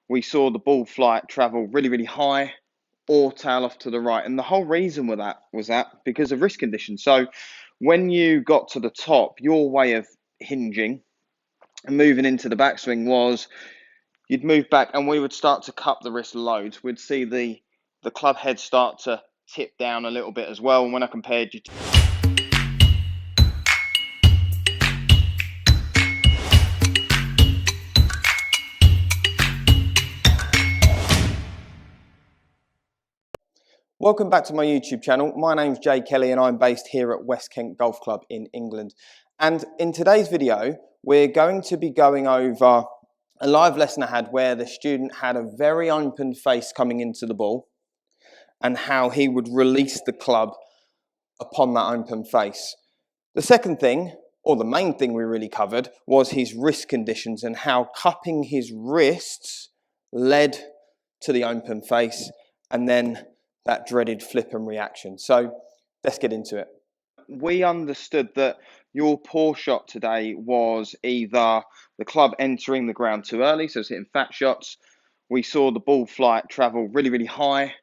we saw the ball flight travel really, really high or tail off to the right. And the whole reason with that was because of wrist conditions. So when you got to the top, your way of hinging and moving into the backswing was you'd move back and we would start to cup the wrist loads. We'd see the club head start to tip down a little bit as well. And when I compared you to Welcome back to my YouTube channel. My name's Jay Kelly and I'm based here at West Kent Golf Club in England. And in today's video, we're going to be going over a live lesson I had where the student had a very open face coming into the ball and how he would release the club upon that open face. The second thing, or the main thing we really covered, was his wrist conditions and how cupping his wrists led to the open face and then that dreaded flip and reaction. So let's get into it. We understood that your poor shot today was either the club entering the ground too early, so it's hitting fat shots. We saw the ball flight travel really, really high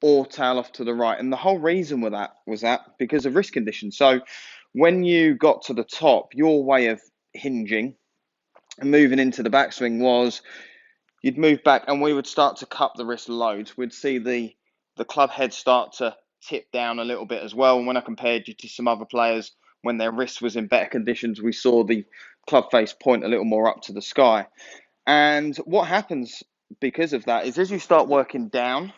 or tail off to the right. And the whole reason with that was because of wrist conditions. So when you got to the top, your way of hinging and moving into the backswing was you'd move back and we would start to cup the wrist loads. We'd see the club head start to tip down a little bit as well. And when I compared you to some other players, when their wrist was in better conditions, we saw the club face point a little more up to the sky. And what happens because of that is as you start working down,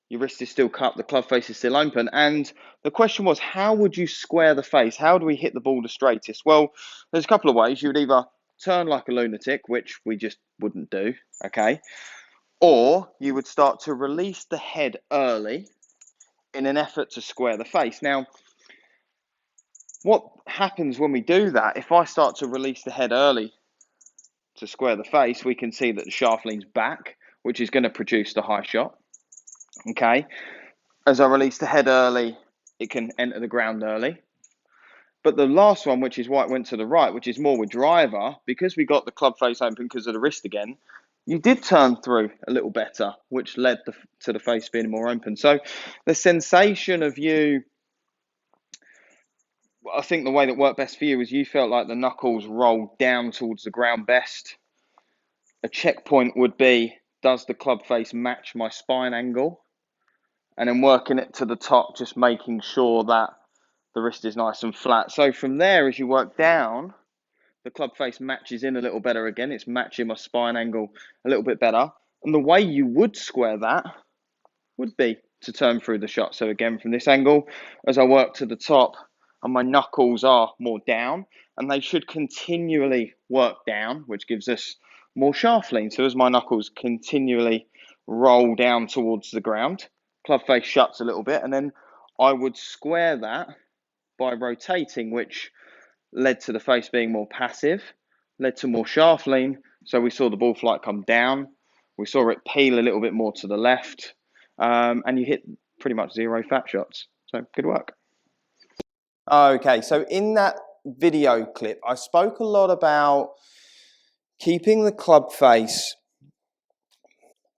your wrist is still cupped, the club face is still open. And the question was, how would you square the face? How do we hit the ball the straightest? Well, there's a couple of ways. You would either turn like a lunatic, which we just wouldn't do, okay? Or you would start to release the head early in an effort to square the face. Now, what happens when we do that, if I start to release the head early to square the face, we can see that the shaft leans back, which is going to produce the high shot, okay? As I release the head early, it can enter the ground early. But the last one, which is why it went to the right, which is more with driver, because we got the club face open because of the wrist again, you did turn through a little better, which led to the face being more open. So the sensation of you, I think the way that worked best for you was you felt like the knuckles rolled down towards the ground best. A checkpoint would be, does the club face match my spine angle? And then working it to the top, just making sure that the wrist is nice and flat. So from there, as you work down, the club face matches in a little better again. It's matching my spine angle a little bit better. And the way you would square that would be to turn through the shot. So again, from this angle, as I work to the top, and my knuckles are more down, and they should continually work down, which gives us more shaft lean. So as my knuckles continually roll down towards the ground, club face shuts a little bit, and then I would square that by rotating, which led to the face being more passive, led to more shaft lean. So we saw the ball flight come down. We saw it peel a little bit more to the left. And you hit pretty much zero fat shots. So good work. Okay, so in that video clip, I spoke a lot about keeping the club face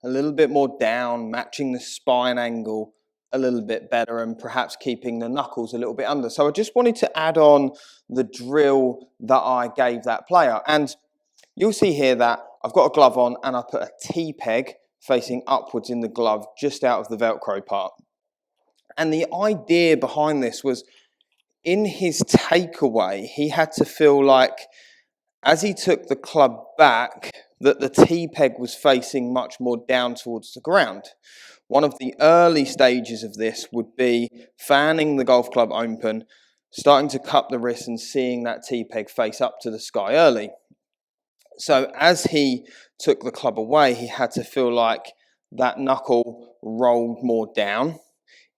a little bit more down, matching the spine angle a little bit better, and perhaps keeping the knuckles a little bit under. So I just wanted to add on the drill that I gave that player. And you'll see here that I've got a glove on and I put a T-peg facing upwards in the glove just out of the Velcro part. And the idea behind this was, in his takeaway, he had to feel like as he took the club back, that the T-peg was facing much more down towards the ground. One of the early stages of this would be fanning the golf club open, starting to cup the wrist and seeing that T-peg face up to the sky early. So as he took the club away, he had to feel like that knuckle rolled more down.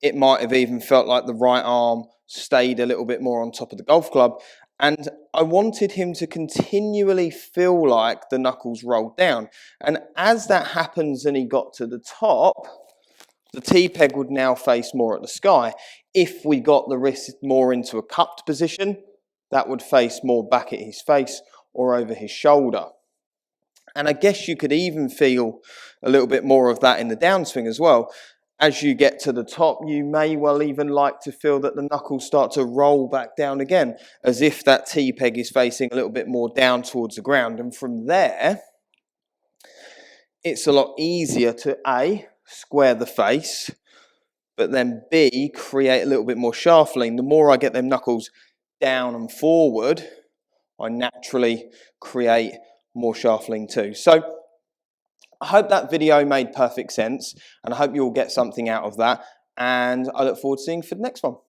It might have even felt like the right arm stayed a little bit more on top of the golf club. And I wanted him to continually feel like the knuckles rolled down. And as that happens and he got to the top, the T-peg would now face more at the sky. If we got the wrist more into a cupped position, that would face more back at his face or over his shoulder. And I guess you could even feel a little bit more of that in the downswing as well. As you get to the top, you may well even like to feel that the knuckles start to roll back down again, as if that T-peg is facing a little bit more down towards the ground. And from there, it's a lot easier to A, square the face, but then B, create a little bit more shuffling. The more I get them knuckles down and forward, I naturally create more shuffling too. So I hope that video made perfect sense, and I hope you'll get something out of that, and I look forward to seeing you for the next one.